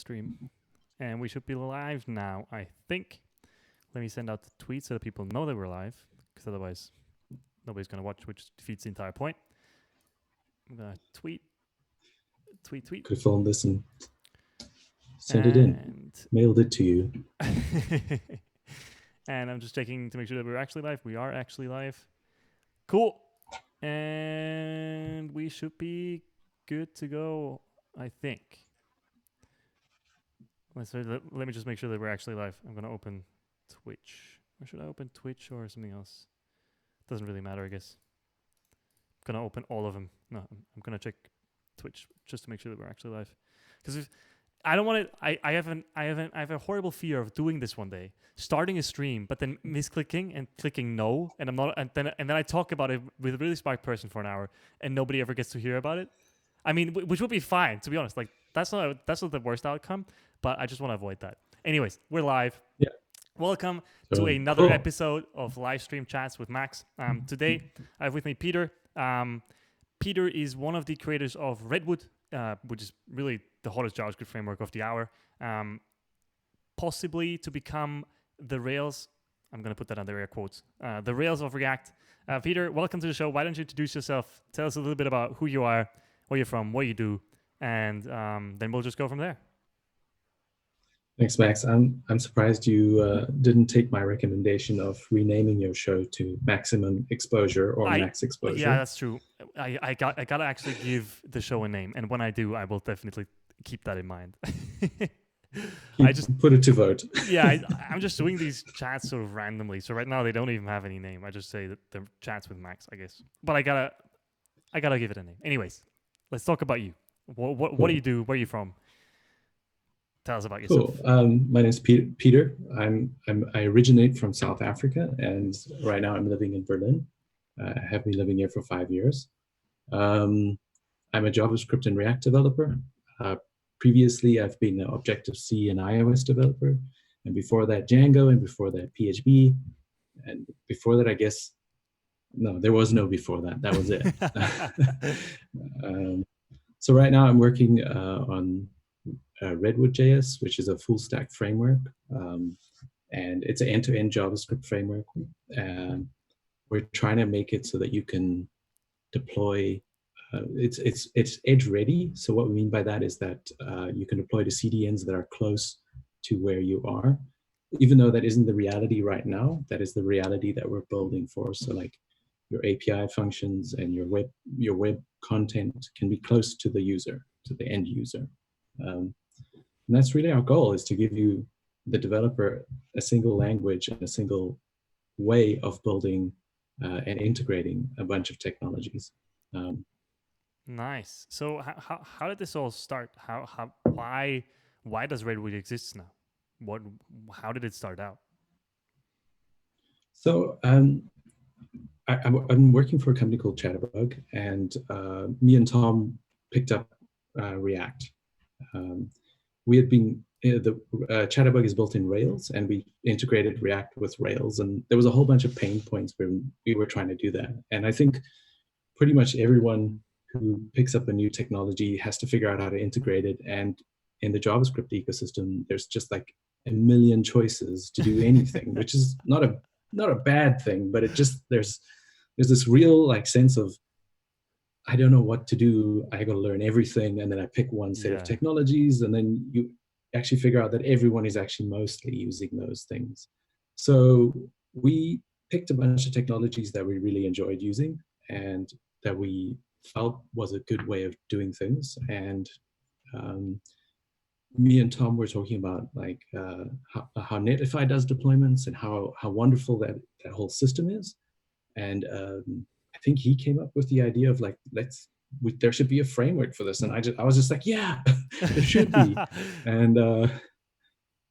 stream. And we should be live now, I think. Let me send out the tweet so that people know that we're live, because otherwise nobody's going to watch, which defeats the entire point. I'm going to tweet. Could film this and send it in. Mailed it to you. And I'm just checking to make sure that we're actually live. We are actually live. Cool. And we should be good to go, I think. Let me just make sure that we're actually live. I'm going to open Twitch. Or should I open Twitch or something else? Doesn't really matter, I guess. I'm going to open all of them. No, I'm going to check Twitch just to make sure that we're actually live. Because if I don't want to. I have a horrible fear of doing this one day, starting a stream, but then misclicking and clicking no, and I'm not, and then I talk about it with a really smart person for an hour, and nobody ever gets to hear about it. I mean, which would be fine, to be honest. Like that's not the worst outcome, but I just want to avoid that. Anyways, we're live. Yeah. Welcome to another episode of Live Stream Chats with Max. Today I have with me Peter. Peter is one of the creators of Redwood, which is really the hottest JavaScript framework of the hour, possibly to become the Rails. I'm going to put that under air quotes. The Rails of React. Peter, welcome to the show. Why don't you introduce yourself? Tell us a little bit about who you are, where you're from, what you do, and then we'll just go from there. Thanks, Max. I'm surprised you didn't take my recommendation of renaming your show to Maximum Exposure or Max Exposure. Yeah, that's true. I gotta actually give the show a name, and when I do, I will definitely keep that in mind. I just put it to vote. Yeah, I'm just doing these chats sort of randomly. So right now they don't even have any name. I just say that they're chats with Max, I guess. But I gotta give it a name. Anyways, let's talk about you. What do you do? Where are you from? Tell us about yourself. Cool. My name is Peter. I originate from South Africa, and right now I'm living in Berlin. I have been living here for 5 years. I'm a JavaScript and React developer. Previously, I've been an Objective-C and iOS developer, and before that Django, and before that PHP, and before that, I guess, no, there was no before that. That was it. So right now I'm working on Redwood.js, which is a full stack framework, and it's an end-to-end JavaScript framework. We're trying to make it so that you can deploy. It's edge ready. So what we mean by that is that you can deploy to CDNs that are close to where you are, even though that isn't the reality right now. That is the reality that we're building for. So like your API functions and your web content can be close to the user, to the end user. And that's really our goal, is to give you, the developer, a single language and a single way of building and integrating a bunch of technologies. Nice. So how did this all start? Why does Redwood exist now? How did it start out? So I'm working for a company called Chatterbug, and me and Tom picked up React. We had been, the Chatterbug is built in Rails, and we integrated React with Rails, and there was a whole bunch of pain points when we were trying to do that. And I think pretty much everyone who picks up a new technology has to figure out how to integrate it. And in the JavaScript ecosystem, there's just like a million choices to do anything, which is not a bad thing, but it just, there's this real like sense of, I don't know what to do. I got to learn everything. And then I pick one set of technologies, and then you actually figure out that everyone is actually mostly using those things. So we picked a bunch of technologies that we really enjoyed using and that we felt was a good way of doing things. And me and Tom were talking about like how Netlify does deployments and how wonderful that whole system is. And I think he came up with the idea of like, there should be a framework for this. And I was just like, yeah, there should be. And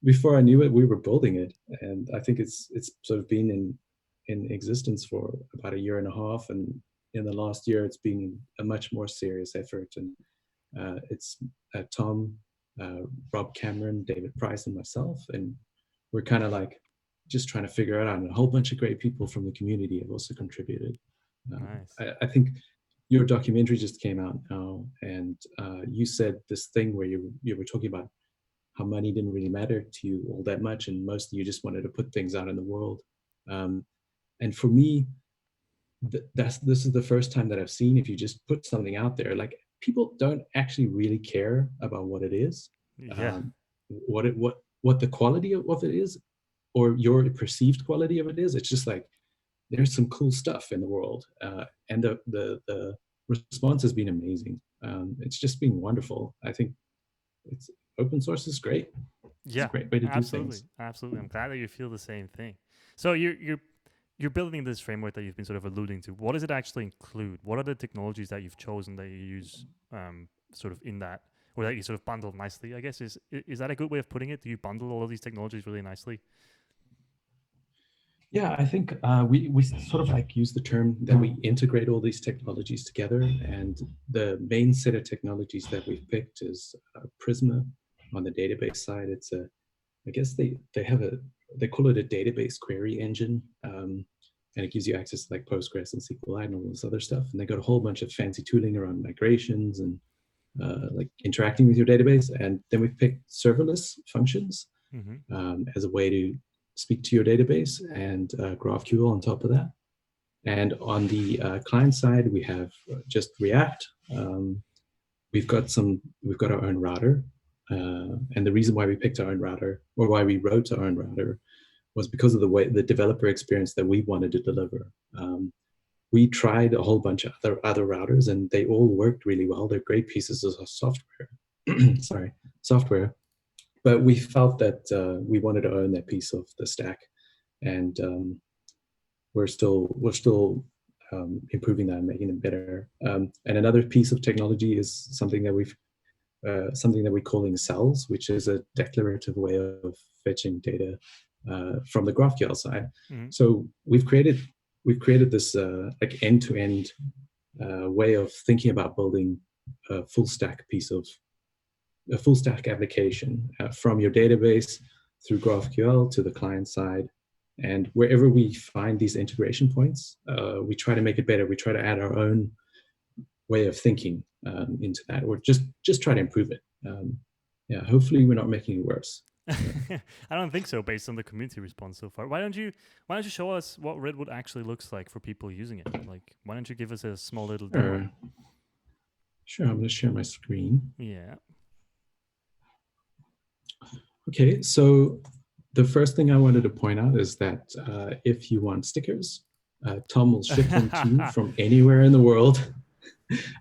before I knew it, we were building it. And I think it's sort of been in existence for about 1.5 years. And in the last year, it's been a much more serious effort. And it's Tom, Rob Cameron, David Price, and myself. And we're kind of like just trying to figure it out. And a whole bunch of great people from the community have also contributed. Nice. I think your documentary just came out now, and you said this thing where you were talking about how money didn't really matter to you all that much, and mostly you just wanted to put things out in the world. And for me, this is the first time that I've seen, if you just put something out there, like, people don't actually really care about what it is, Yeah. um, what the quality of it is, or your perceived quality of it is. It's just like, there's some cool stuff in the world, and the response has been amazing. It's just been wonderful. I think it's open source is great. It's a Yeah, great way to do absolutely, things. absolutely. I'm glad that you feel the same thing. So you're building this framework that you've been sort of alluding to. What does it actually include? What are the technologies that you've chosen that you use, sort of in that, or that you sort of bundle nicely? I guess is that a good way of putting it? Do you bundle all of these technologies really nicely? Yeah, I think we sort of like use the term that we integrate all these technologies together, and the main set of technologies that we've picked is Prisma on the database side. It's a, I guess they have a, they call it a database query engine, and it gives you access to like Postgres and SQLite and all this other stuff. And they got a whole bunch of fancy tooling around migrations and like interacting with your database. And then we picked serverless functions Mm-hmm. as a way to speak to your database, and GraphQL on top of that. And on the client side, we have just React. We've got our own router, and the reason why we picked our own router, or why we wrote our own router, was because of the way the developer experience that we wanted to deliver. We tried a whole bunch of other routers, and they all worked really well. They're great pieces of software. Sorry, software. But we felt that we wanted to own that piece of the stack, and we're still improving that and making it better. And another piece of technology is something that we're calling cells, which is a declarative way of fetching data from the GraphQL side. Mm-hmm. So we've created this like end-to-end way of thinking about building a full stack application from your database through GraphQL to the client side. And wherever we find these integration points, we try to make it better. We try to add our own way of thinking into that, or just try to improve it. Yeah, hopefully we're not making it worse. I don't think so, based on the community response so far. Why don't you show us what Redwood actually looks like for people using it? Like, why don't you give us a small little demo? Sure, sure. I'm going to share my screen. Yeah. Okay, so the first thing I wanted to point out is that if you want stickers, Tom will ship them to you from anywhere in the world.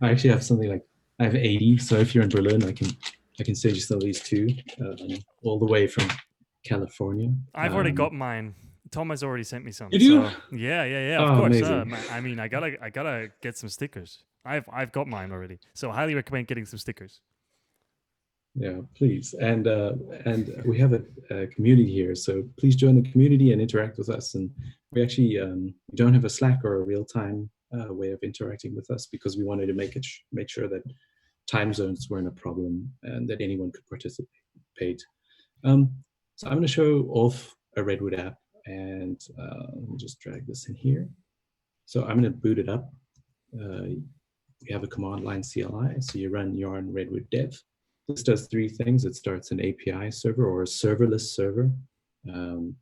I actually have something like, I have 80, so if you're in Berlin, I can send you some of these too, all the way from California. I've already got mine. Tom has already sent me some. You do? So yeah. Of Oh, course. amazing. I mean, I gotta get some stickers. I've got mine already. So I highly recommend getting some stickers. Yeah, please. And we have a community here, so please join the community and interact with us. And we actually we don't have a Slack or a real-time way of interacting with us, because we wanted to make sure that time zones weren't a problem and that anyone could participate. So I'm going to show off a Redwood app, and let me just drag this in here. So I'm going to boot it up. We have a command line CLI, so you run yarn redwood dev. This does three things. It starts an API server, or a serverless server, and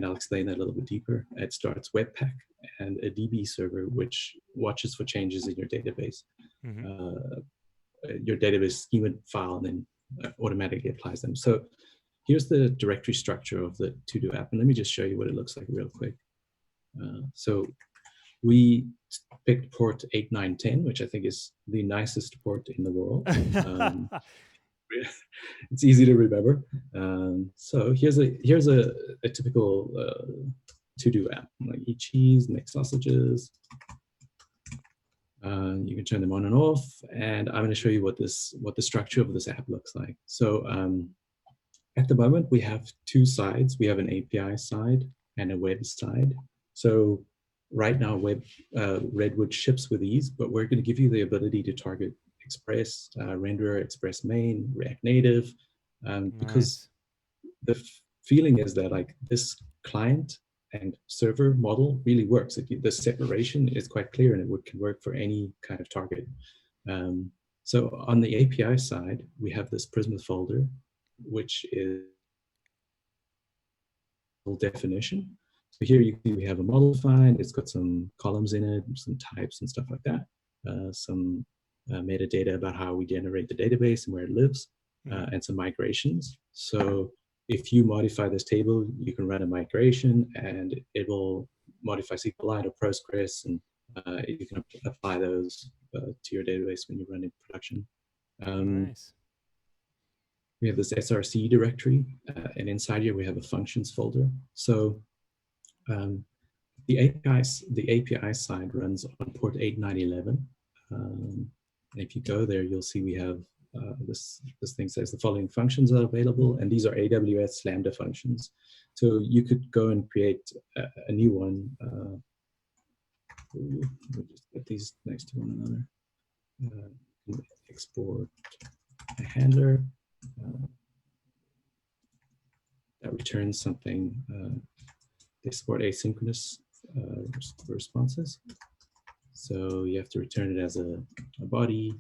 I'll explain that a little bit deeper. It starts webpack and a DB server, which watches for changes in your database. Mm-hmm. Your database schema file, and then automatically applies them. So here's the directory structure of the to-do app, and let me just show you what it looks like real quick. So we picked port 8910, which I think is the nicest port in the world. It's easy to remember. So here's a typical to-do app. Like, eat cheese, make sausages. You can turn them on and off, and I'm going to show you what the structure of this app looks like. So at the moment, we have two sides. We have an API side and a web side. So right now, Redwood ships with ease, but we're going to give you the ability to target Express, Renderer, Express Main, React Native, because Nice. the feeling is that, like, this client and server model really works. The separation is quite clear, and it can work for any kind of target. So on the API side, we have this Prisma folder. which is definition. So here you see we have a model defined. It's got some columns in it, some types and stuff like that. Some metadata about how we generate the database and where it lives, and some migrations. So if you modify this table, you can run a migration and it will modify SQLite or Postgres, and you can apply those to your database when you run in production. Nice. We have this SRC directory, and inside here we have a functions folder. So the API side runs on port 8911. And if you go there, you'll see we have this thing says the following functions are available, and these are AWS Lambda functions. So you could go and create a new one. We'll just get these next to one another. Export a handler that returns something. They support asynchronous responses. So you have to return it as a body.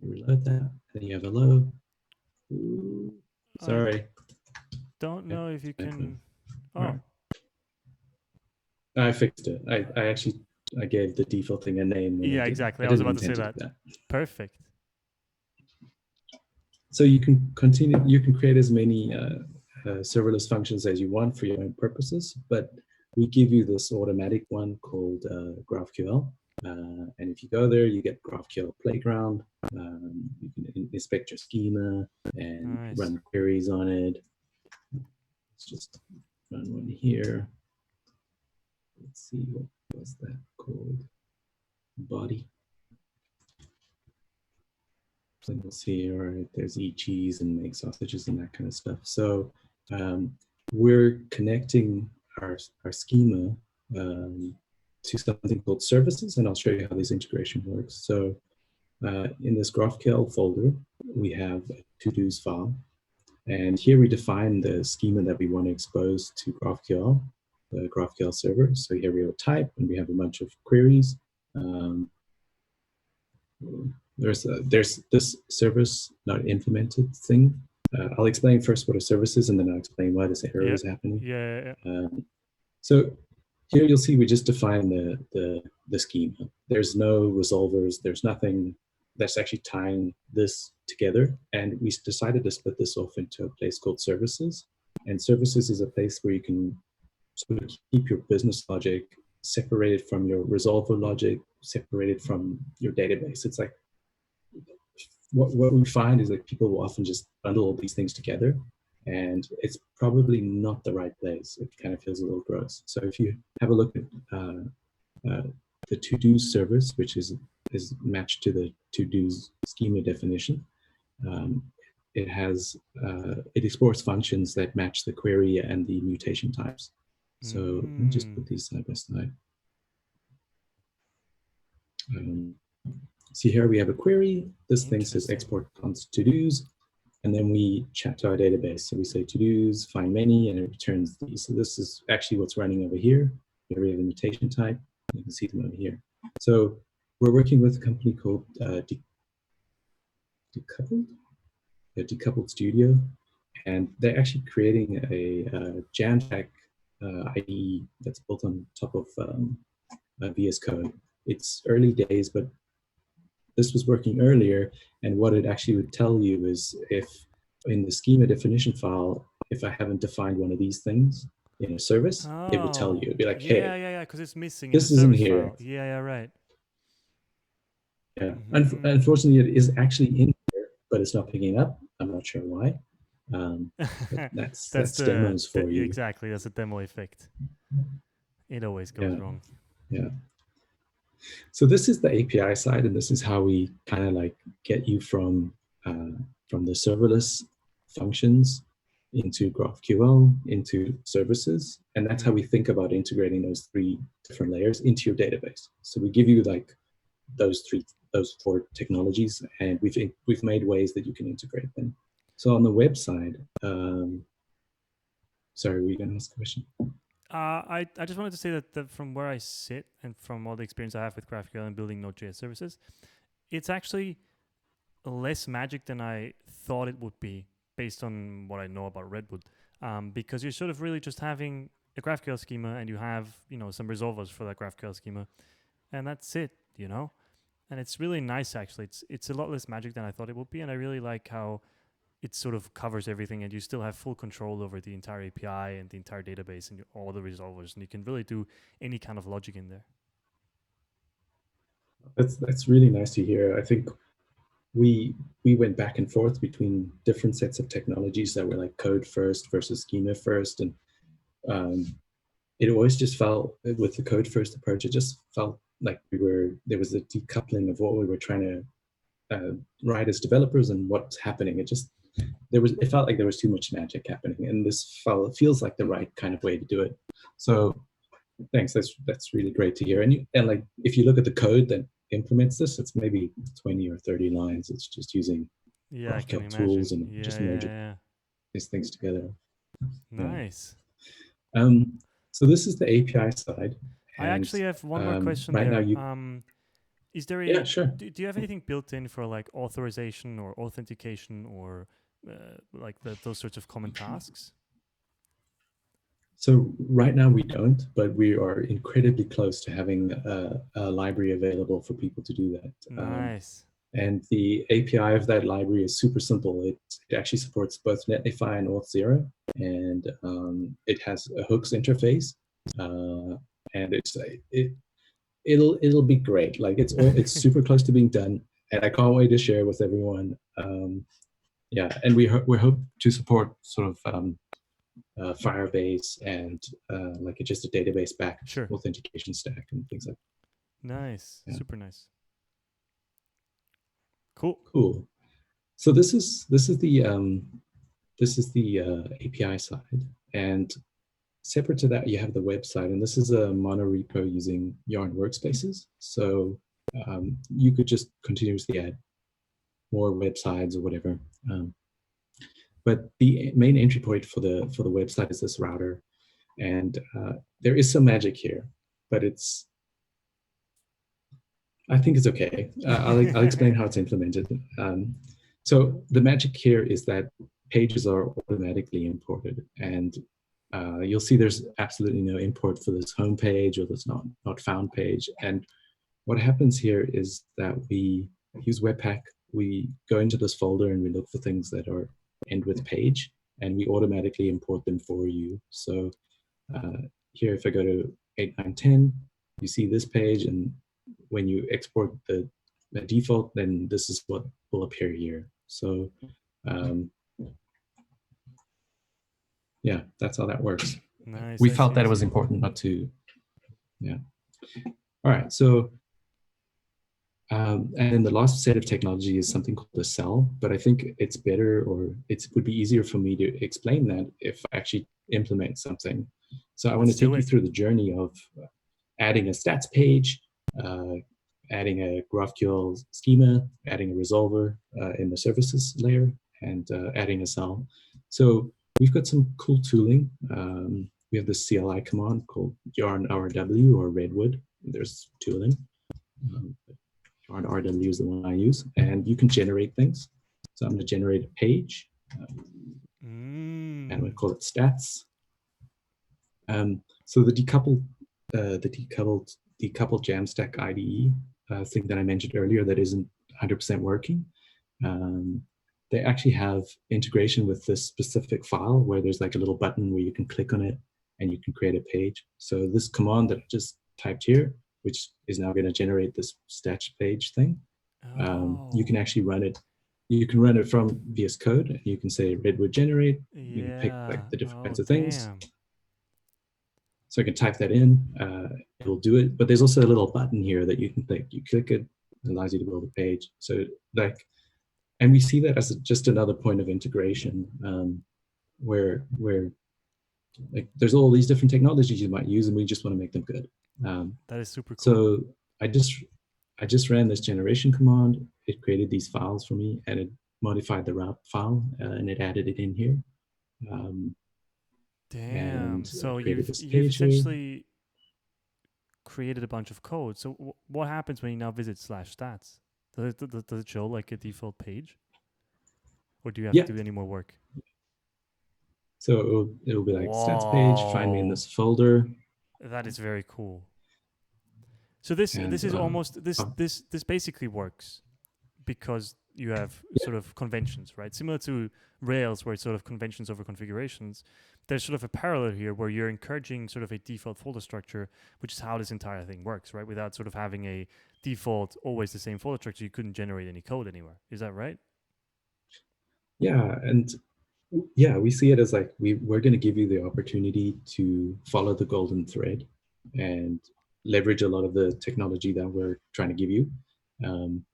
Reload that. Then you have hello. Ooh, sorry. Don't know if you can. Oh. I fixed it. I gave the default thing a name. Yeah, exactly. I was about to say that. Perfect. So you can continue. You can create as many serverless functions as you want for your own purposes, but we give you this automatic one called GraphQL. And if you go there, you get GraphQL Playground. You can inspect your schema and run queries on it. Let's just run one here. Let's see, what was that called? Body. So you'll see, all right, there's eat cheese and make sausages and that kind of stuff. So we're connecting our schema to something called services, and I'll show you how this integration works. So in this GraphQL folder, we have a to-dos file. And here we define the schema that we want to expose to GraphQL, the GraphQL server. So here we have a type, and we have a bunch of queries. There's this service not implemented thing. I'll explain first what a service is, and then I'll explain why this error is happening. So here you'll see we just define the schema. There's no resolvers. There's nothing that's actually tying this together. And we decided to split this off into a place called services. And services is a place where you can sort of keep your business logic separated from your resolver logic, separated from your database. It's like what we find is that people will often just bundle all these things together, and it's probably not the right place. It kind of feels a little gross. So if you have a look at the to-dos service, which is matched to the to-dos schema definition, it has it explores functions that match the query and the mutation types. So let me just put these side by side. See here we have a query. This thing says export const to-dos, and then we chat to our database. So we say to-dos, find many, and it returns these. So this is actually what's running over here. Here we have the mutation type. You can see them over here. So we're working with a company called Decoupled Studio, and they're actually creating a Jamstack IDE that's built on top of VS Code. It's early days, but this was working earlier, and what it actually would tell you is if in the schema definition file, if I haven't defined one of these things in a service, it would tell you. It'd be like, hey, because it's missing. This isn't here. File. Yeah, right. Yeah, unfortunately, it is actually in here, but it's not picking up. I'm not sure why. That's demos for you. Exactly, that's a demo effect. It always goes wrong. Yeah. So this is the API side, and this is how we kind of like get you from the serverless functions into GraphQL, into services, and that's how we think about integrating those three different layers into your database. So we give you like those four technologies, and we've made ways that you can integrate them. So on the web side, sorry, were you going to ask a question? I just wanted to say that from where I sit and from all the experience I have with GraphQL and building Node.js services, it's actually less magic than I thought it would be based on what I know about Redwood, because you're sort of really just having a GraphQL schema and you have some resolvers for that GraphQL schema, and that's it. And it's really nice actually. It's a lot less magic than I thought it would be, and I really like how it sort of covers everything, and you still have full control over the entire API and the entire database and all the resolvers, and you can really do any kind of logic in there. That's really nice to hear. I think we went back and forth between different sets of technologies that were like code first versus schema first, and um, it always just felt with the code first approach, it just felt like there was a decoupling of what we were trying to write as developers and what's happening. It felt like there was too much magic happening, and this feels like the right kind of way to do it. So thanks, that's really great to hear. And like if you look at the code that implements this, it's maybe 20 or 30 lines. It's just using Yeah, I can GraphQL tools imagine. and Yeah, just yeah, merging yeah. these things together. Yeah. Nice. So this is the API side, I and actually have one more question right now there. you Is there yeah, a sure. do you have anything built in for like authorization or authentication or like those sorts of common tasks? So right now we don't, but we are incredibly close to having a library available for people to do that. Nice. And the API of that library is super simple. It actually supports both Netlify and Auth0, and it has a hooks interface, and it'll be great. Like it's super close to being done, and I can't wait to share with everyone. Yeah, and we hope to support sort of Firebase and like just a database backed Sure. authentication stack and things like Nice. that. Yeah. Super nice. Cool. Cool. So this is the API side, and separate to that, you have the website, and this is a monorepo using Yarn workspaces. So you could just continuously add more websites or whatever. But the main entry point for the website is this router, and there is some magic here, but I think it's okay. I'll explain how it's implemented. So the magic here is that pages are automatically imported, and you'll see there's absolutely no import for this home page or this not found page. And what happens here is that we use Webpack. We go into this folder and we look for things that are end with page, and we automatically import them for you. So here, if I go to 8, 9, 10, you see this page, and when you export the default, then this is what will appear here. So yeah, that's how that works. Nice. We I felt see. that I it was see. important not to, yeah. All right, so and then the last set of technology is something called a cell, but I think it's better, or it would be easier for me to explain that if I actually implement something. So I want to Let's do take you it. through the journey of adding a stats page, uh, adding a GraphQL schema, adding a resolver in the services layer, and adding a cell. So we've got some cool tooling. We have the CLI command called yarn rw or Redwood. There's tooling. Yarn rw is the one I use, and you can generate things. So I'm going to generate a page, and I'm going to call it stats. So the decoupled Jamstack IDE thing that I mentioned earlier that isn't 100% working, they actually have integration with this specific file where there's like a little button where you can click on it and you can create a page. So this command that I just typed here, which is now going to generate this stats page thing, you can actually run it. You can run it from VS Code, and you can say Redwood generate. You can pick Yeah. like the different Oh, kinds of things. damn. So I can type that in, it'll do it. But there's also a little button here that you can click. You click it, it allows you to build a page. So like, and we see that as just another point of integration, where like there's all these different technologies you might use, and we just want to make them good. That is super cool. So I just ran this generation command. It created these files for me, and it modified the route file, and it added it in here. Damn. And So created you've this you've page here. essentially created a bunch of code. So what happens when you now visit /stats? Does it show like a default page? or do you have Yeah. to do any more work? So it'll be like stats page, find me in Whoa, this folder. that is very cool. So this And is almost this basically works because you have yeah, sort of conventions, right? Similar to Rails, where it's sort of conventions over configurations. There's sort of a parallel here where you're encouraging sort of a default folder structure, which is how this entire thing works, right? Without sort of having a default, always the same folder structure, you couldn't generate any code anywhere. Is that right? yeah. And yeah, we see it as like we're going to give you the opportunity to follow the golden thread and leverage a lot of the technology that we're trying to give you. Um,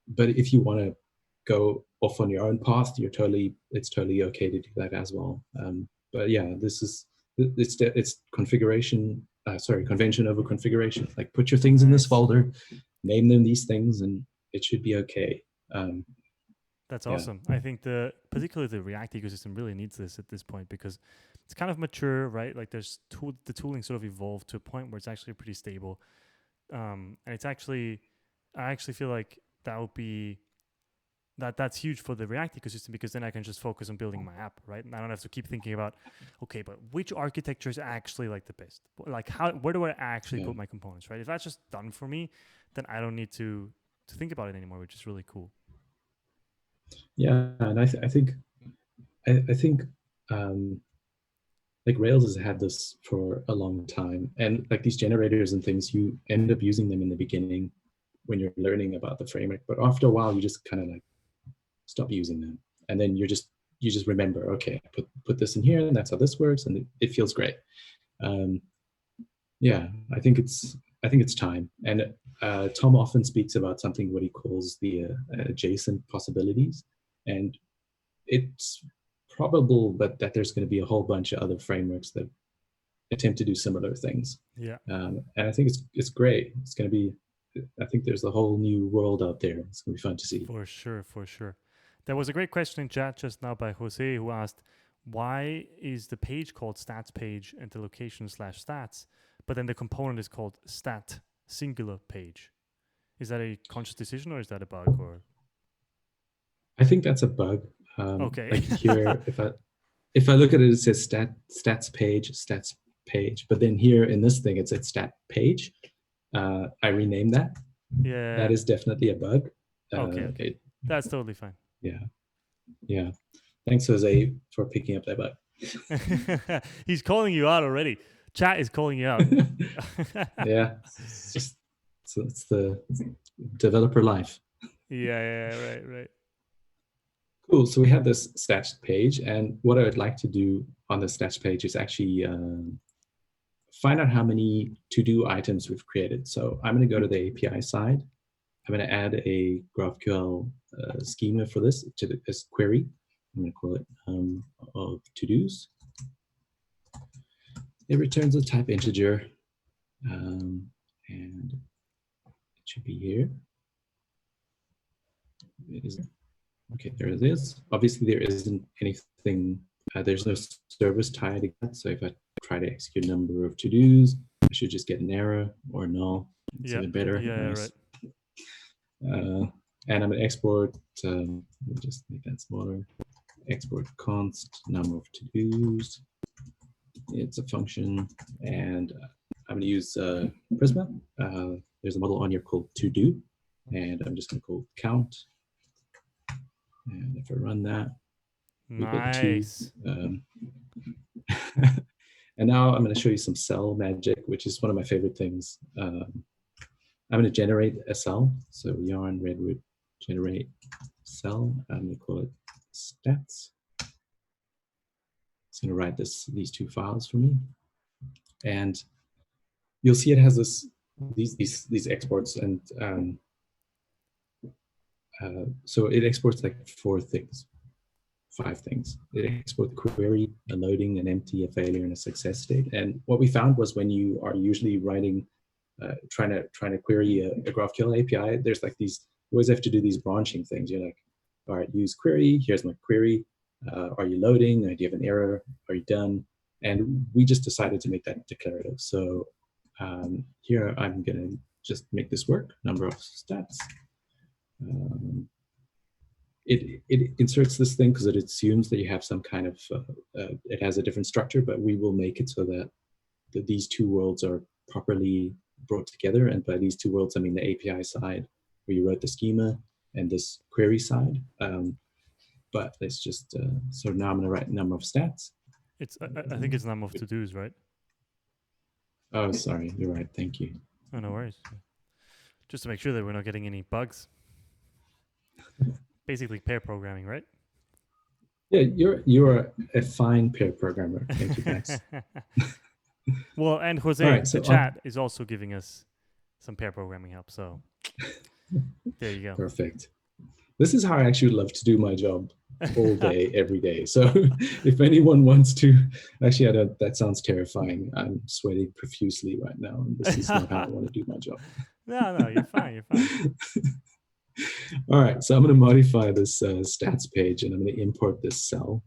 but if you want to go off on your own path, it's totally okay to do that as well. But yeah, it's configuration. Sorry, convention over configuration. Like put your things in this Nice. folder, name them these things, and it should be okay. Um, That's yeah, awesome. I think particularly the React ecosystem really needs this at this point because it's kind of mature, right? Like the tooling sort of evolved to a point where it's actually pretty stable. And it's actually, I actually feel like that would be that's huge for the React ecosystem because then I can just focus on building my app, right? And I don't have to keep thinking about, okay, but which architecture is actually like the best? Like where do I actually yeah, put my components, right? If that's just done for me, then I don't need to think about it anymore, which is really cool. yeah. And I think um, like Rails has had this for a long time, and like these generators and things, you end up using them in the beginning when you're learning about the framework, but after a while, you just kind of like stop using them, and then you just remember, okay, put this in here, and that's how this works, and it feels great. Um, yeah, I think it's time, and Tom often speaks about something what he calls the adjacent possibilities, and it's probable that there's going to be a whole bunch of other frameworks that attempt to do similar things. Yeah. And I think it's great. It's going to be. I think there's a whole new world out there. It's going to be fun to see. For sure, for sure. There was a great question in chat just now by Jose who asked, why is the page called stats page and the location slash stats, but then the component is called stat singular page? Is that a conscious decision or is that a bug or? I think that's a bug. Okay. Like here, if I look at it, it says stats page, but then here in this thing, it said stat page. I renamed that. That Yeah. is definitely a bug. Okay, okay. It, That's totally fine. yeah, yeah. Thanks, Jose, for picking up that bug. He's calling you out already. Chat is calling you out. Yeah, it's just it's the developer life. Yeah, right, right. Cool. So we have this stats page, and what I would like to do on the stats page is actually find out how many to-do items we've created. So I'm going to go to the API side. I'm going to add a GraphQL schema for this to this query. I'm going to call it of to-dos. It returns a type integer, and it should be here. It is okay. There it is. Obviously, there isn't anything. There's no service tied to that. So if I try to execute a number of to-dos, I should just get an error or null. It's Yeah, even better. yeah, Nice. right. And I'm going to export. Let me just make that smaller. Export const number of to-dos. It's a function, and I'm going to use Prisma. There's a model on here called to-do, and I'm just going to call count. And if I run that, we get 2. Nice. And now I'm going to show you some cell magic, which is one of my favorite things. I'm going to generate a cell. So yarn Redwood generate cell. I'm going to call it stats. It's going to write these 2 files for me, and you'll see it has these exports, and so it exports like 4 things. 5 things. It exports the query, a loading, an empty, a failure, and a success state. And what we found was when you are usually writing, trying to query a GraphQL API, there's like these. You always have to do these branching things. You're like, all right, use query. Here's my query. Are you loading? Do you have an error? Are you done? And we just decided to make that declarative. So here I'm gonna just make this work. Number of stats. it inserts this thing because it assumes that you have some kind of it has a different structure, but we will make it so that these two worlds are properly brought together. And by these two worlds, I mean the API side where you wrote the schema and this query side. But it's just so now I'm going to write number of stats. I think it's number of to dos, right? Oh, sorry, you're right. Thank you. Oh, no worries. Just to make sure that we're not getting any bugs. Basically, pair programming, right? Yeah, you're a fine pair programmer. Thank you, Max. Well, and Jose, right, so the chat is also giving us some pair programming help. So there you go. Perfect. This is how I actually love to do my job all day, every day. So if anyone wants to, actually, that sounds terrifying. I'm sweating profusely right now, and this is not how I want to do my job. No, you're fine. You're fine. All right, so I'm going to modify this stats page, and I'm going to import this cell.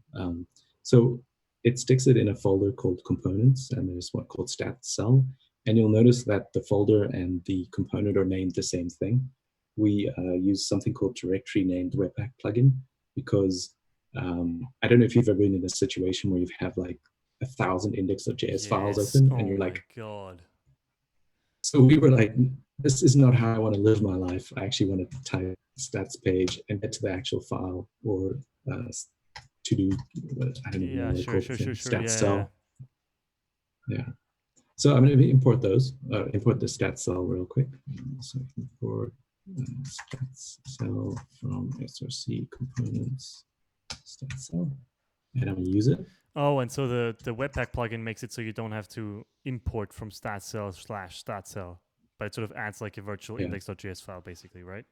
So it sticks it in a folder called components, and there's one called stats cell. And you'll notice that the folder and the component are named the same thing. We use something called directory named webpack plugin because I don't know if you've ever been in a situation where you have like 1,000 index.js files open, and you're like, God. So we were like, this is not how I want to live my life. I actually want to type stats page and get to the actual file or to do, I don't know what sure, stats cell. Yeah. So I'm going to import those, import the stats cell real quick. So import stats cell from src components stats cell, and I'm going to use it. Oh, and so the webpack plugin makes it so you don't have to import from statcell/statcell, but it sort of adds like a virtual index.js file, basically, right?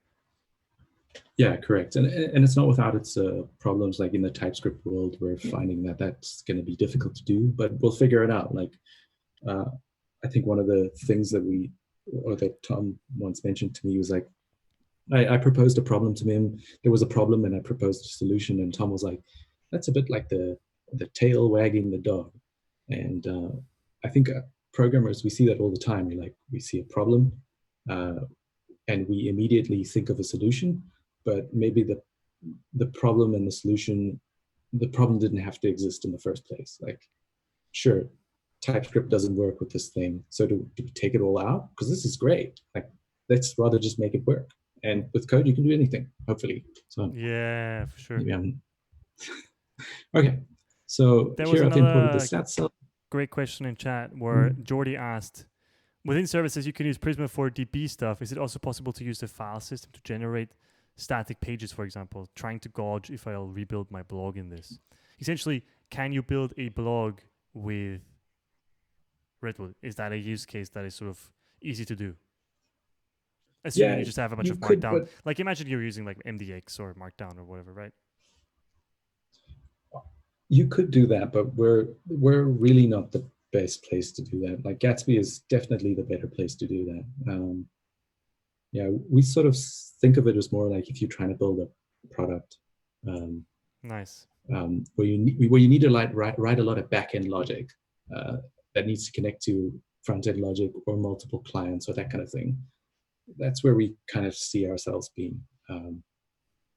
Yeah, correct. And it's not without its problems. Like in the TypeScript world, we're finding that that's going to be difficult to do, but we'll figure it out. Like I think one of the things that Tom once mentioned to me was like, I proposed a problem to him. There was a problem, and I proposed a solution, and Tom was like, "That's a bit like the tail wagging the dog." And I think programmers, we see that all the time. We see a problem, and we immediately think of a solution, but maybe the problem and the solution, the problem didn't have to exist in the first place. Like, sure, TypeScript doesn't work with this thing, so do we take it all out? Because this is great. Like, let's rather just make it work. And with code, you can do anything, hopefully. So yeah, for sure. Maybe I'm okay. So there here I've imported the stats cell. Great question in chat where Jordy asked, within services you can use Prisma for DB stuff. Is it also possible to use the file system to generate static pages, for example? Trying to gauge if I'll rebuild my blog in this. Essentially, can you build a blog with Redwood? Is that a use case that is sort of easy to do? Assuming you just have a bunch of Markdown. Like imagine you're using like MDX or Markdown or whatever, right? You could do that, but we're really not the best place to do that. Like Gatsby is definitely the better place to do that. Yeah, we sort of think of it as more like if you're trying to build a product. Nice. Where you need to like write a lot of back-end logic that needs to connect to front-end logic or multiple clients or that kind of thing. That's where we kind of see ourselves being.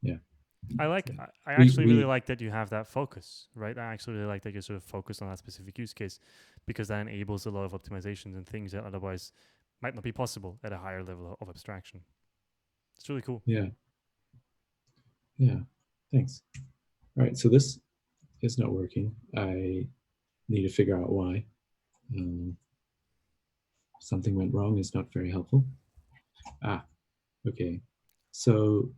Yeah. I actually really like that you have that focus, right? I actually really like that you're sort of focused on that specific use case because that enables a lot of optimizations and things that otherwise might not be possible at a higher level of abstraction. It's really cool. Yeah. Yeah. Thanks. All right. So this is not working. I need to figure out why. Something went wrong is not very helpful. Okay. So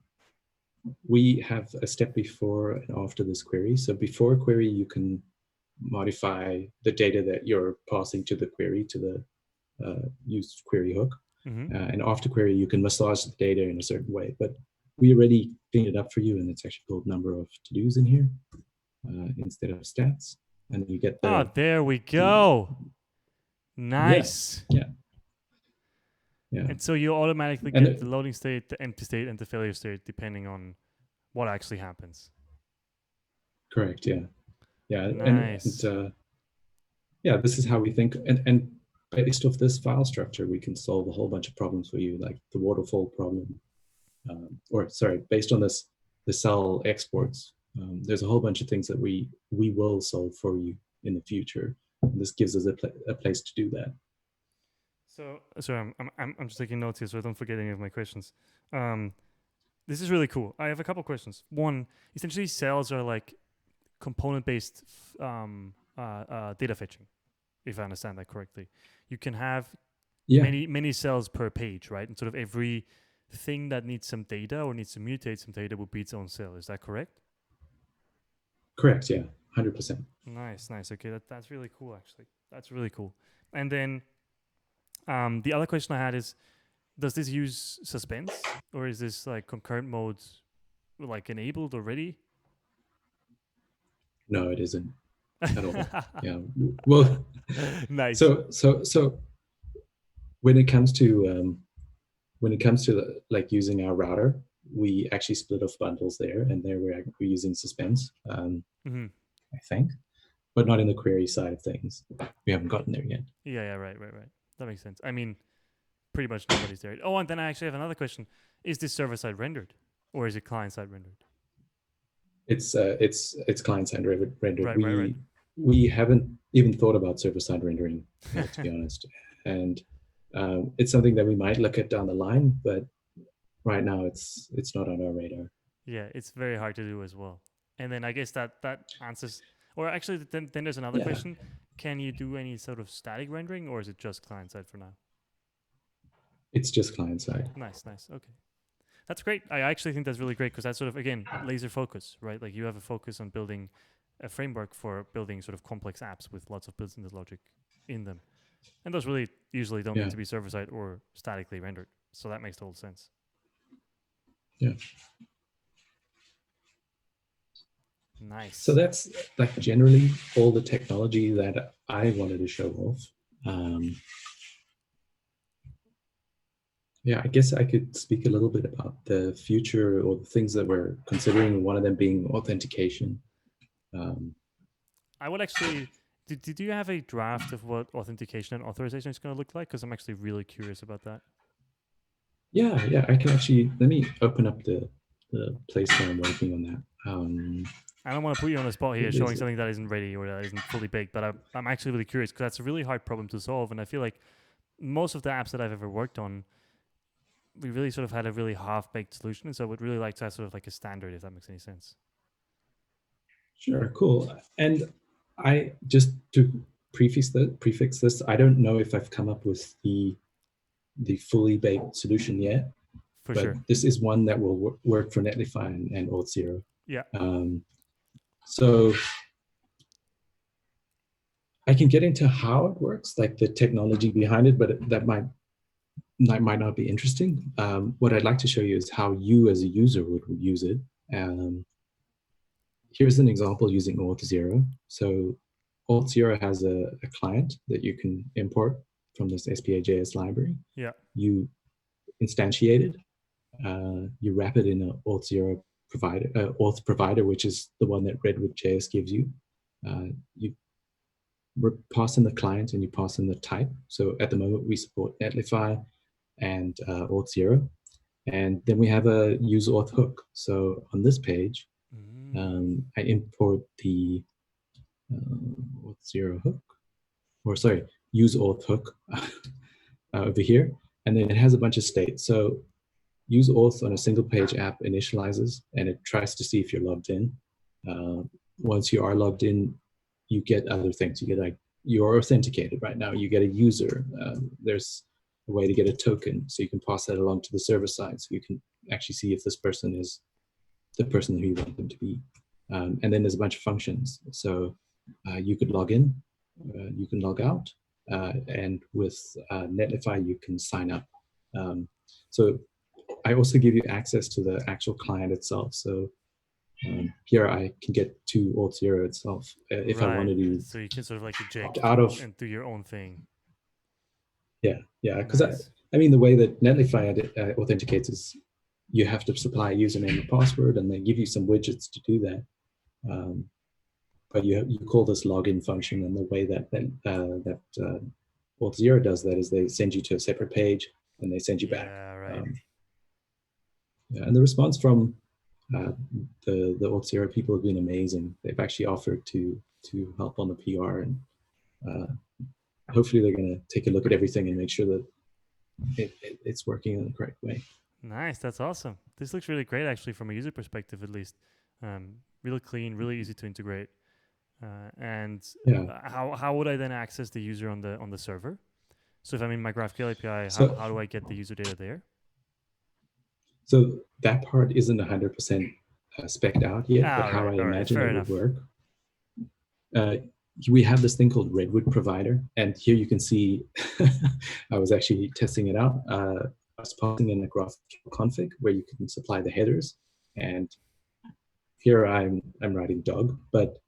we have a step before and after this query. So before a query, you can modify the data that you're passing to the query, to the used query hook. And after query, you can massage the data in a certain way. But we already cleaned it up for you, and it's actually called number of to-dos in here instead of stats. And you get the... Oh, there we go. Nice. Yeah. And so you automatically get the loading state, the empty state, and the failure state depending on what actually happens. Correct. Yeah. Yeah. Nice. And yeah, this is how we think. And based off this file structure, we can solve a whole bunch of problems for you, like the waterfall problem. Based on this the cell exports. There's a whole bunch of things that we will solve for you in the future. And this gives us a place to do that. So sorry, I'm just taking notes here so I don't forget any of my questions. Um, this is really cool. I have a couple questions. One, essentially, cells are like component-based data fetching, if I understand that correctly. You can have Yeah, many cells per page, right? And sort of every thing that needs some data or needs to mutate some data will be its own cell. Is that correct? correct. Yeah, 100%. Nice, nice. Okay, that's really cool. Actually, that's really cool. And then the other question I had is, does this use suspense or is this like concurrent mode like enabled already? No, it isn't at all. Yeah. Well, Nice. so when it comes to like using our router, we actually split off bundles there, and there we're using suspense. Mm-hmm. I think, but not in the query side of things. We haven't gotten there yet. Yeah, yeah, right, right, right. That makes sense. I mean, pretty much nobody's there. Oh, and then I actually have another question: is this server side rendered, or is it client side rendered? It's client side rendered. Right, right, right. We haven't even thought about server side rendering, to be honest, and it's something that we might look at down the line, but right now it's not on our radar. Yeah, it's very hard to do as well. And then I guess that answers. Or actually, then there's another Yeah, question: can you do any sort of static rendering, or is it just client side for now? it's just client side. Nice, nice. Okay. That's great. I actually think that's really great because that's sort of, again, laser focus, right? Like you have a focus on building a framework for building sort of complex apps with lots of business logic in them. And those really usually don't Yeah, need to be server side or statically rendered. So that makes total sense. yeah. So Nice. that's like generally all the technology that I wanted to show off. Um, yeah, I guess I could speak a little bit about the future or the things that we're considering. One of them being authentication. Um, I would actually. Did you have a draft of what authentication and authorization is going to look like? Because I'm actually really curious about that. yeah, yeah, I can actually let me open up the place where I'm working on that. I don't want to put you on the spot here It showing is, something that isn't ready or that isn't fully baked, but I'm actually really curious because that's a really hard problem to solve. And I feel like most of the apps that I've ever worked on, we really sort of had a really half baked solution. And so I would really like to have sort of like a standard, if that makes any sense. sure, cool. And I just to prefix this, I don't know if I've come up with the fully baked solution yet, For but sure. this is one that will work for Netlify and Auth0. Yeah. So I can get into how it works, like the technology behind it, but that might not be interesting. What I'd like to show you is how you as a user would use it. Um, Here's an example using Auth0. So Auth0 has a client that you can import from this SPA.js library. Yeah. You instantiate it. You wrap it in an Auth0 provider, Auth provider, which is the one that Redwood.js gives you. You pass in the client and you pass in the type. So at the moment, we support Netlify and Auth0. And then we have a use auth hook. So on this page, I import the Auth0 hook, or sorry, use auth hook over here. And then it has a bunch of states. So use auth on a single page app initializes, and it tries to see if you're logged in. Once you are logged in, you get other things. You get like, you're authenticated right now. You get a user. There's a way to get a token, so you can pass that along to the server side, so you can actually see if this person is the person who you want them to be. And then there's a bunch of functions. So you could log in, you can log out, and with Netlify, you can sign up. So I also give you access to the actual client itself. So here I can get to Auth0 itself if I wanted to So you can sort of like opt eject out of. and do your own thing. Yeah, yeah. Because Nice. I mean, the way that Netlify authenticates is you have to supply a username and password, and they give you some widgets to do that. But you call this login function, and the way that Auth0 does that is they send you to a separate page and they send you back. Yeah, right. Yeah, and the response from the Auth0 people have been amazing. They've actually offered to help on the PR, and hopefully they're going to take a look at everything and make sure that it's working in the correct way. Nice, that's awesome. This looks really great, actually, from a user perspective, at least. Really clean, really easy to integrate. And Yeah. how would I then access the user on the server? So if I'm in my GraphQL API, So how do I get the user data there? so that part isn't 100% spec'd out yet, but how I All right, imagine fair it would enough. work. Uh, we have this thing called Redwood provider, and here you can see I was actually testing it out. I was passing in a GraphQL config where you can supply the headers, and here I'm writing dog, but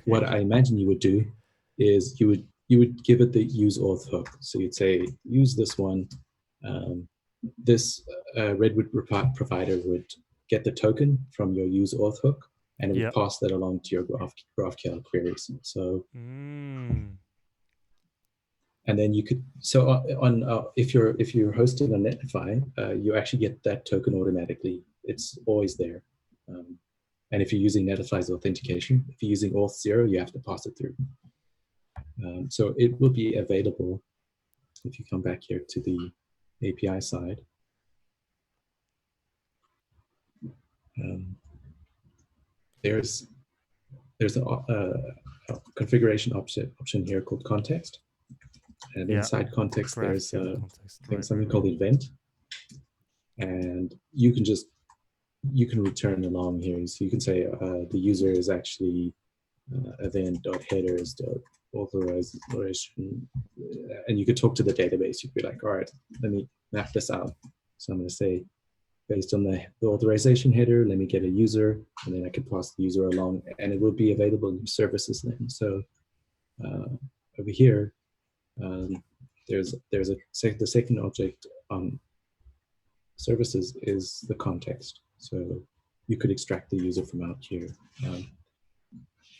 what I imagine you would do is you would give it the use auth hook. So you'd say use this one. Um, this Redwood provider would get the token from your use auth hook, and it would Yep. pass that along to your GraphQL queries. So and then you could on if you're hosting on Netlify, you actually get that token automatically. It's always there. And if you're using Netlify's authentication, if you're using Auth0, you have to pass it through. So it will be available if you come back here to the API side. There's a configuration option here called context. And inside context, there's something called event. And you can return along here. So you can say the user is actually event.headers.authorization, and you could talk to the database. You'd be like, all right, let me map this out. So I'm going to say, based on the authorization header, let me get a user, and then I can pass the user along, and it will be available in services then. So over here, there's the second object on services is the context. So you could extract the user from out here.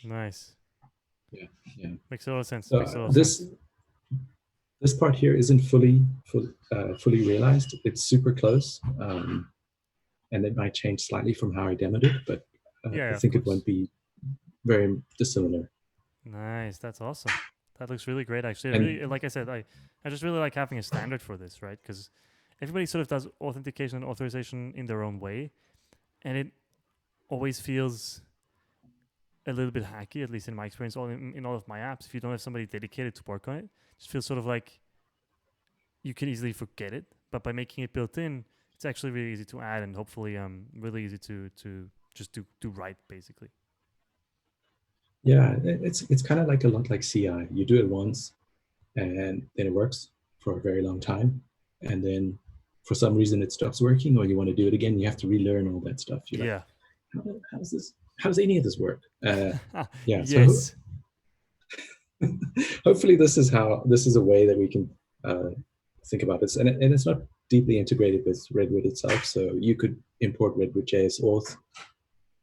Nice. Yeah. Makes a lot of sense. This part here isn't fully realized. It's super close, and it might change slightly from how I demoed it, but I think it won't be very dissimilar. Nice, that's awesome. That looks really great, actually. Really, like I said, I just really like having a standard for this, right? Because everybody sort of does authentication and authorization in their own way, and it always feels a little bit hacky, at least in my experience, in all of my apps. If you don't have somebody dedicated to work on it, it just feels sort of like you can easily forget it. But by making it built in, it's actually really easy to add, and hopefully really easy to just do right, basically. Yeah, it's kind of like a lot like CI. You do it once, and then it works for a very long time, and then for some reason it stops working, or you want to do it again. You have to relearn all that stuff. You're like, how does any of this work? Yeah. Yes. So hopefully this is a way that we can think about this, and it's not deeply integrated with Redwood itself. So you could import Redwood.js auth,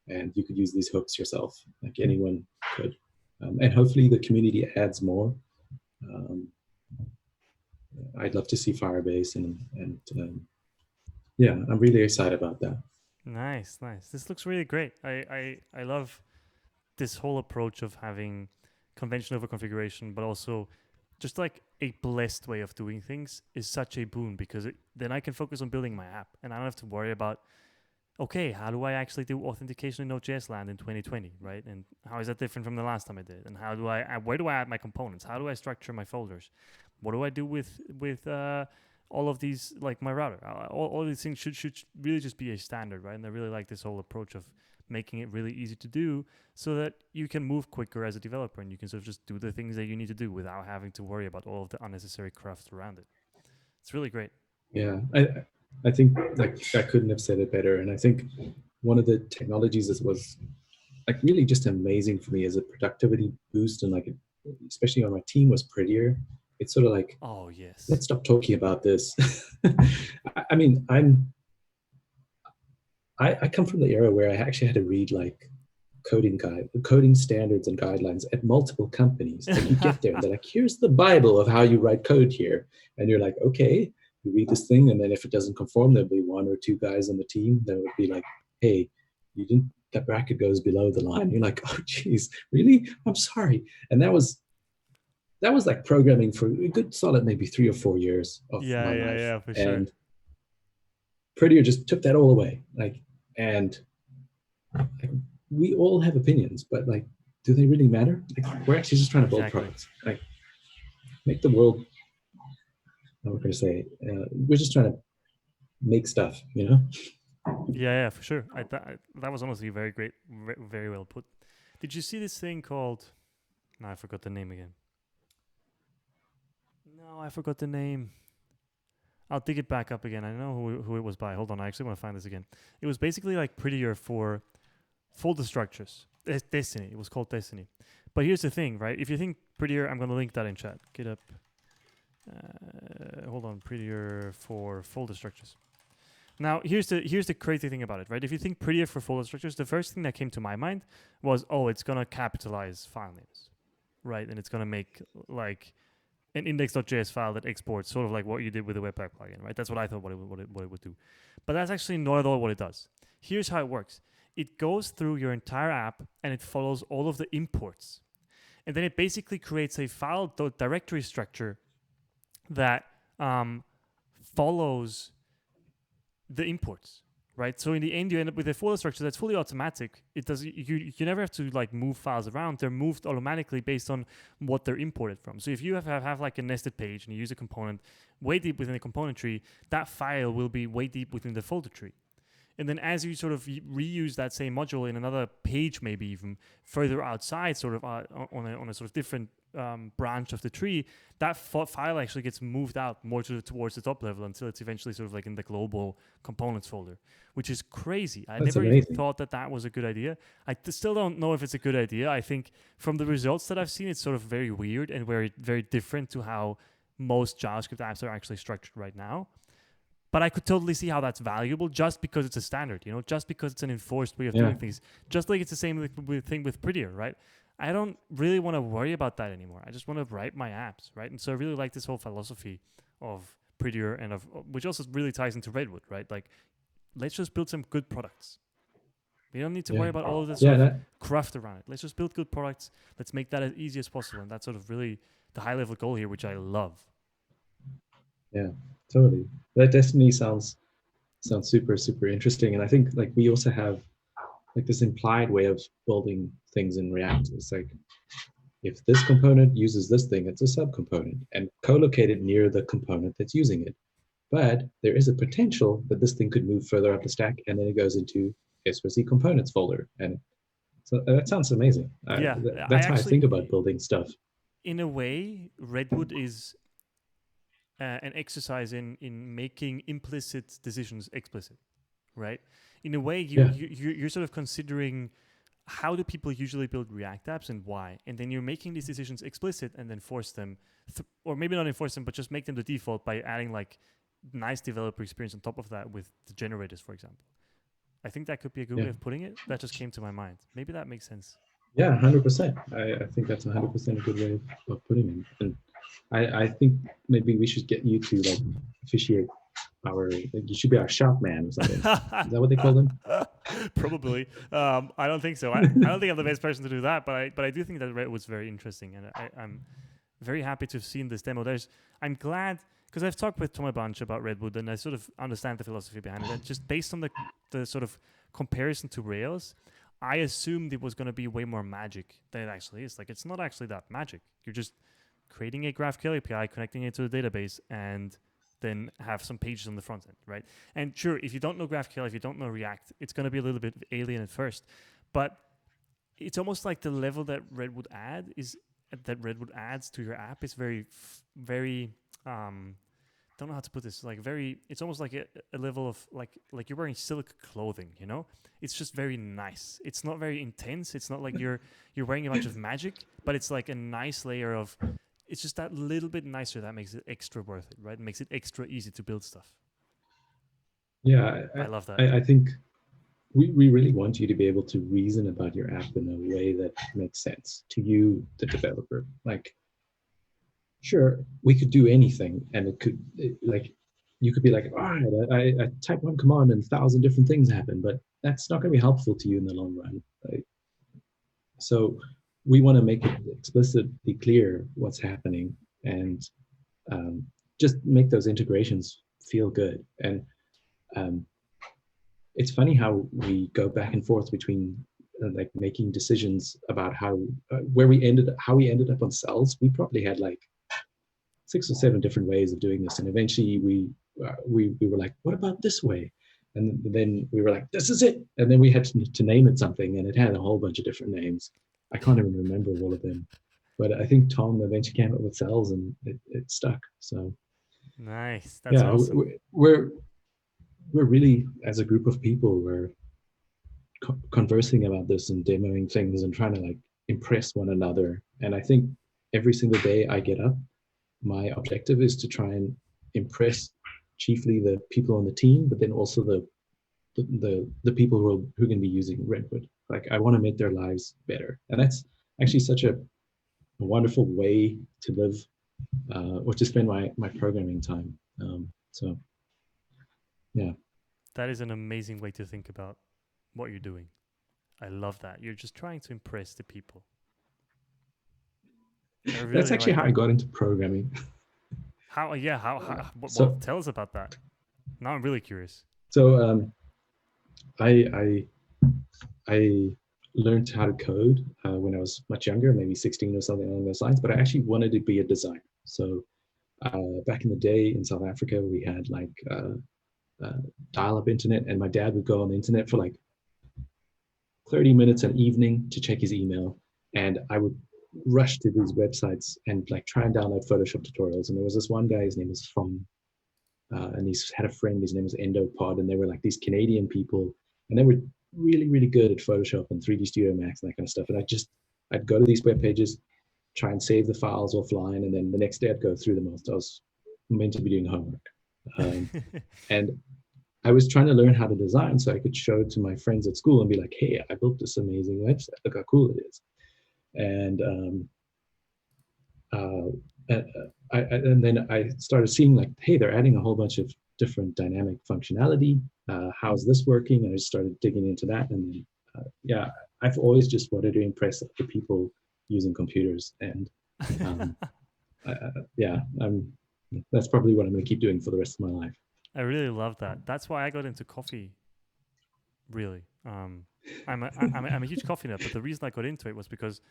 and you could use these hooks yourself, like anyone could. And hopefully the community adds more. I'd love to see Firebase, and yeah, I'm really excited about that. Nice. This looks really great. I love this whole approach of having convention over configuration, but also just like a blessed way of doing things is such a boon, because then I can focus on building my app, and I don't have to worry about, okay, how do I actually do authentication in Node.js land in 2020, right? And how is that different from the last time I did? And where do I add my components? How do I structure my folders? What do I do with all of these, like my router? All these things should really just be a standard, right? And I really like this whole approach of making it really easy to do, so that you can move quicker as a developer, and you can sort of just do the things that you need to do without having to worry about all of the unnecessary craft around it. It's really great. Yeah, I think like I couldn't have said it better. And I think one of the technologies that was like really just amazing for me as a productivity boost, and like especially on my team, was Prettier. It's sort of like, oh yes, let's stop talking about this. I mean, I come from the era where I actually had to read like coding standards and guidelines at multiple companies. Like you get there and they're like, here's the Bible of how you write code here. And you're like, okay, you read this thing, and then if it doesn't conform, there'll be one or two guys on the team that would be like, hey, you didn't, that bracket goes below the line. You're like, oh, geez, really? I'm sorry. And that was like programming for a good solid maybe 3 or 4 years of Yeah, my yeah, life. yeah, for sure. And Prettier just took that all away. Like, and like, we all have opinions, but like, do they really matter? Like, we're actually just trying to build Exactly. products. Like, make the world. I'm not going to say. We're just trying to make stuff. You know? Yeah, yeah, for sure. That was honestly very great, very well put. Did you see this thing called? No, I forgot the name again. No, I forgot the name. I'll dig it back up again. I know who it was by. Hold on, I actually want to find this again. It was basically like prettier for folder structures. Destiny. It was called Destiny. But here's the thing, right? If you think prettier, I'm going to link that in chat. Get up. Hold on, prettier for folder structures. Now, here's the crazy thing about it, right? If you think prettier for folder structures, the first thing that came to my mind was, oh, it's gonna capitalize file names, right? And it's gonna make like an index.js file that exports, sort of like what you did with the webpack plugin, right? That's what I thought what it would do. But that's actually not at all what it does. Here's how it works. It goes through your entire app and it follows all of the imports. And then it basically creates a file directory structure that follows the imports, right? So in the end, you end up with a folder structure that's fully automatic. It does you never have to like move files around. They're moved automatically based on what they're imported from. So if you have like a nested page and you use a component way deep within the component tree, that file will be way deep within the folder tree. And then as you sort of reuse that same module in another page, maybe even further outside, sort of on a sort of different branch of the tree, that file actually gets moved out more towards the top level until it's eventually sort of like in the global components folder, which is crazy. I That's never even amazing. thought that was a good idea. I still don't know if it's a good idea. I think from the results that I've seen, it's sort of very weird and very different to how most JavaScript apps are actually structured right now. But I could totally see how that's valuable just because it's a standard, just because it's an enforced way of Yeah. doing things. Just like it's the same thing with Prettier, right? I don't really want to worry about that anymore. I just want to write my apps, right? And so I really like this whole philosophy of Prettier and of which also really ties into Redwood, right? Like, let's just build some good products. We don't need to worry Yeah. about all of this sort Yeah. of That, craft around it. Let's just build good products. Let's make that as easy as possible. And that's sort of really the high level goal here, which I love. yeah. Totally. That Destiny sounds super interesting. And I think like we also have like this implied way of building things in React. It's like if this component uses this thing, it's a subcomponent and co-located near the component that's using it. But there is a potential that this thing could move further up the stack and then it goes into SRC components folder. And so that sounds amazing. Yeah, I That's how I actually, think about building stuff. in a way, Redwood is an exercise in making implicit decisions explicit, right? In a way, Yeah. you're sort of considering how do people usually build React apps and why, and then you're making these decisions explicit and then force them, or maybe not enforce them, but just make them the default by adding like nice developer experience on top of that with the generators, for example. I think that could be a good Yeah. way of putting it. That just came to my mind. Maybe that makes sense. Yeah, 100%. I think that's 100% a good way of putting it. And I think maybe we should get you to like officiate like, you should be our shop man or something. Is that what they call them? Probably. I don't think so. I don't think I'm the best person to do that, but I do think that Red was very interesting, and I'm very happy to have seen this demo. I'm glad because I've talked with Tom a bunch about Redwood, and I sort of understand the philosophy behind it. And just based on the sort of comparison to Rails, I assumed it was going to be way more magic than it actually is. Like, it's not actually that magic. You're just creating a GraphQL API, connecting it to the database, and then have some pages on the front end, right? And sure, if you don't know GraphQL, if you don't know React, it's going to be a little bit alien at first. But it's almost like the level that Redwood adds to your app is very don't know how to put this, like very, it's almost like a level of like you're wearing silk clothing, it's just very nice. It's not very intense. It's not like you're wearing a bunch of magic, but it's like a nice layer of, it's just that little bit nicer that makes it extra worth it, right? It makes it extra easy to build stuff. Yeah, I love that. I think we really want you to be able to reason about your app in a way that makes sense to you, the developer. Like, sure, we could do anything and it could, like, you could be like, all right, I type one command and 1,000 different things happen, but that's not going to be helpful to you in the long run. Right? So we want to make it explicitly clear what's happening and um, just make those integrations feel good. And um, it's funny how we go back and forth between like making decisions about how we ended up on cells. We probably had like 6 or 7 different ways of doing this, and eventually we were like, what about this way? And then we were like, this is it. And then we had to name it something, and it had a whole bunch of different names. I can't even remember all of them, but I think Tom eventually came up with cells, and it stuck. So Nice. That's yeah, awesome. we're really, as a group of people, we're conversing about this and demoing things and trying to like impress one another. And I think every single day I get up, my objective is to try and impress chiefly the people on the team, but then also the people who are going to be using Redwood. Like I want to make their lives better, and that's actually such a wonderful way to live or to spend my programming time. So yeah, That is an amazing way to think about what you're doing. I love that. You're just trying to impress the people. I that's really actually like how I that. got into programming. How? Yeah. How well, So tell us about that. Now I'm really curious. so I I learned how to code when I was much younger, maybe 16 or something along those lines. But I actually wanted to be a designer. So back in the day in South Africa, we had like uh, dial-up internet, and my dad would go on the internet for like 30 minutes an evening to check his email, and I would rush to these websites and like try and download Photoshop tutorials. And there was this one guy, his name was Fong, and he's had a friend, his name was Endopod, and they were like these Canadian people, and they were really, really good at Photoshop and 3D Studio Max and that kind of stuff. And I'd go to these web pages, try and save the files offline, and then the next day I'd go through them. I was meant to be doing homework. And I was trying to learn how to design so I could show it to my friends at school and be like, hey, I built this amazing website. Look how cool it is. And uh, and then I started seeing like, hey, they're adding a whole bunch of different dynamic functionality. How's this working? And I just started digging into that. And yeah, I've always just wanted to impress the people using computers. And yeah, that's probably what I'm going to keep doing for the rest of my life. I really love that. That's why I got into coffee. Really, I'm a huge coffee nut. But the reason I got into it was because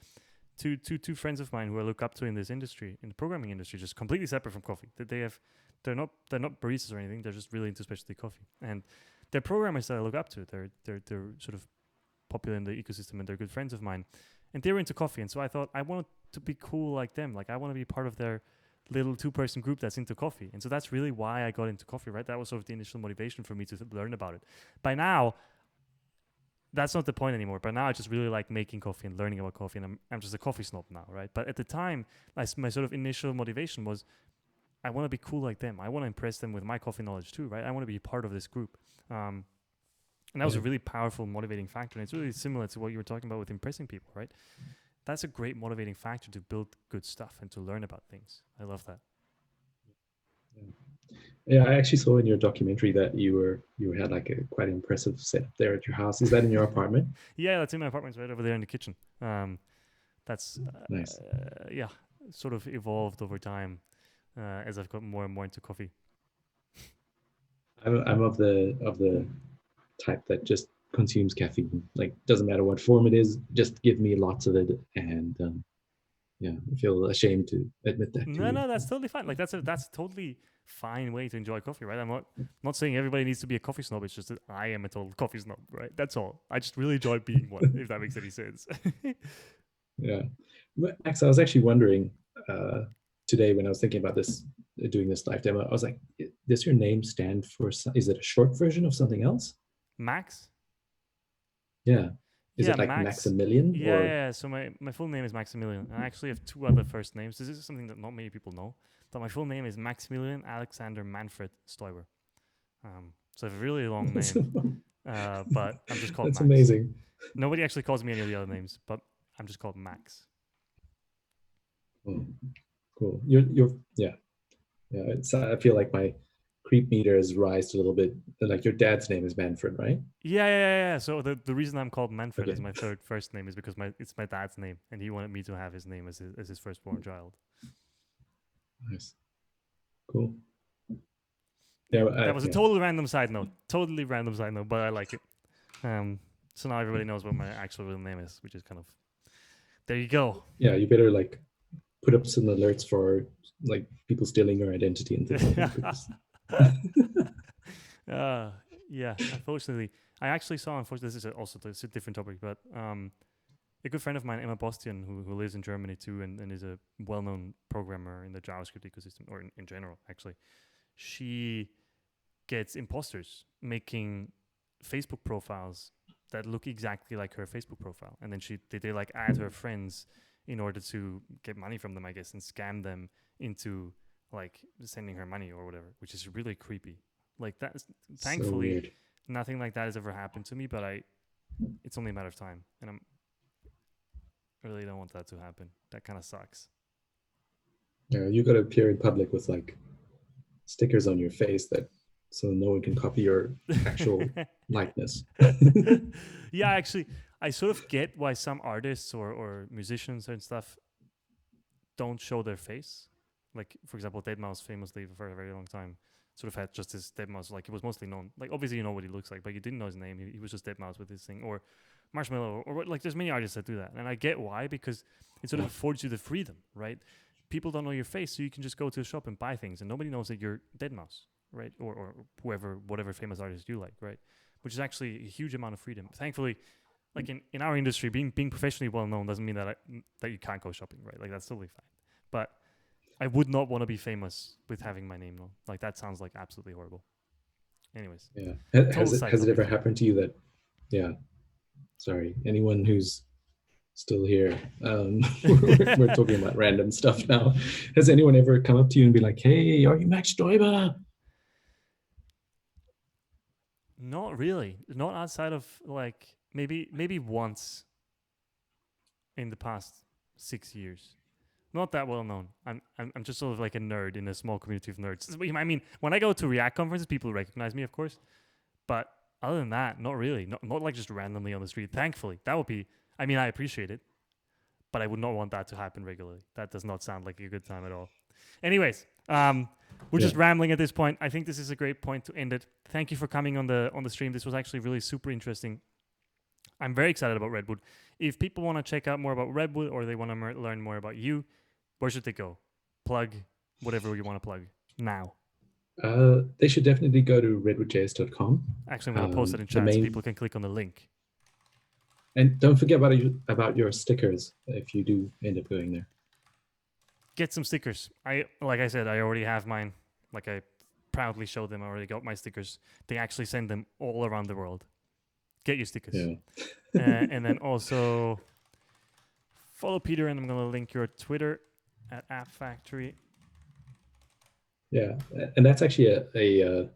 two friends of mine who I look up to in this industry, in the programming industry, just completely separate from coffee. That they're not baristas or anything. They're just really into specialty coffee, and they're programmers that I look up to. They're sort of popular in the ecosystem, and they're good friends of mine. And they were into coffee, and so I thought I wanted to be cool like them. Like I want to be part of their little two-person group that's into coffee. And so that's really why I got into coffee, right? That was sort of the initial motivation for me to learn about it. By now, that's not the point anymore. But now I just really like making coffee and learning about coffee, and I'm just a coffee snob now, right? But at the time, my sort of initial motivation was I want to be cool like them. I want to impress them with my coffee knowledge too, right? I want to be part of this group. And that was Yeah. a really powerful motivating factor. And it's really similar to what you were talking about with impressing people, right? That's a great motivating factor to build good stuff and to learn about things. I love that. Yeah, I actually saw in your documentary that you had like a quite impressive setup there at your house. Is that in your apartment? Yeah, that's in my apartment, right over there in the kitchen. That's Nice. yeah, sort of evolved over time as I've got more and more into coffee. I'm of the type that just consumes caffeine. Like doesn't matter what form it is, just give me lots of it. And yeah, I feel ashamed to admit that to No, you. no, that's totally fine. Like that's a totally fine way to enjoy coffee, right? I'm not saying everybody needs to be a coffee snob. It's just that I am a total coffee snob, right? That's all. I just really enjoy being one, if that makes any sense. Yeah, Max, I was actually wondering uh, today when I was thinking about this, doing this live demo. I was like, does your name stand for? Is it a short version of something else? Max? Yeah. Is Yeah, it like Max. Maximilian Yeah, or? yeah. So my full name is Maximilian. I actually have two other first names. This is something that not many people know. But my full name is Maximilian Alexander Manfred Stoiber. So I have a really long That's, name, but I'm just called that's Max. amazing. Nobody actually calls me any of the other names, but I'm just called Max. Oh, cool. You're yeah, yeah. It's I feel like my creep meters rise a little bit. Like your dad's name is Manfred, right? Yeah. So the reason I'm called Manfred as Okay, my third first name is because it's my dad's name, and he wanted me to have his name as his firstborn child. nice, cool. Yeah, Yeah, that was a yeah, totally random side note. Totally random side note, but I like it. So now everybody knows what my actual real name is, which is kind of there. You go. yeah. You better like put up some alerts for like people stealing your identity and things like that. Because uh, yeah. Unfortunately, I actually saw. Unfortunately, this is also this is a different topic, but a good friend of mine, Emma Bostian, who lives in Germany too, and is a well-known programmer in the JavaScript ecosystem, or in general, actually. She gets imposters making Facebook profiles that look exactly like her Facebook profile, and then they like add her friends in order to get money from them, I guess, and scam them into like sending her money or whatever, which is really creepy. Like that. so Thankfully, weird. nothing like that has ever happened to me, but it's only a matter of time, and I really don't want that to happen. That kind of sucks. Yeah, you got to appear in public with like stickers on your face that so no one can copy your actual likeness. Yeah, actually, I sort of get why some artists or musicians and stuff don't show their face. Like, for example, Deadmau5 famously for a very long time sort of had just his Deadmau5. Like, it was mostly known. Like, obviously, you know what he looks like, but you didn't know his name. He was just Deadmau5 with his thing. Or Marshmallow, or like, there's many artists that do that. And I get why, because it sort of affords you the freedom, right? People don't know your face, so you can just go to a shop and buy things, and nobody knows that you're Deadmau5, right? Or whoever, whatever famous artist you like, right? Which is actually a huge amount of freedom. Thankfully, like in our industry, being professionally well known doesn't mean that you can't go shopping, right? Like that's totally fine. But I would not want to be famous with having my name known. Like that sounds like absolutely horrible. Anyways, Yeah. total side Has it topic. ever happened to you that, yeah, sorry, anyone who's still here, we're talking about random stuff now. Has anyone ever come up to you and be like, hey, are you Max Stoiber? Not really. Not outside of like maybe once in the past 6 years. Not that well known. I'm just sort of like a nerd in a small community of nerds. I mean, when I go to React conferences, people recognize me, of course. But other than that, not really. Not like just randomly on the street. Thankfully, that would be. I mean, I appreciate it, but I would not want that to happen regularly. That does not sound like a good time at all. Anyways, we're Yeah. just rambling at this point. I think this is a great point to end it. Thank you for coming on the stream. This was actually really super interesting. I'm very excited about Redwood. If people want to check out more about Redwood or they want to learn more about you, where should they go? Plug whatever you want to plug now. They should definitely go to redwoodjs.com. Actually, I'm going to post it in The chat so main, people can click on the link. and don't forget about your stickers if you do end up going there. Get some stickers. Like I said, I already have mine. Like I proudly showed them. I already got my stickers. They actually send them all around the world. Get your stickers. Yeah. And then also follow Peter, and I'm going to link your Twitter at App Factory. Yeah, and that's actually a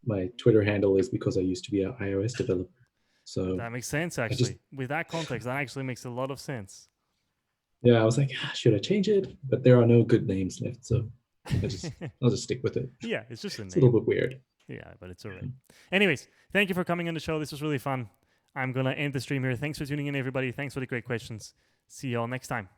my Twitter handle is because I used to be an iOS developer. So that makes sense, actually. With that context, that actually makes a lot of sense. Yeah, I was like, should I change it? But there are no good names left, so I'll just stick with it. Yeah, it's just a name. It's a little bit weird. Yeah, but it's all right. Anyways, thank you for coming on the show. This was really fun. I'm going to end the stream here. Thanks for tuning in, everybody. Thanks for the great questions. See you all next time.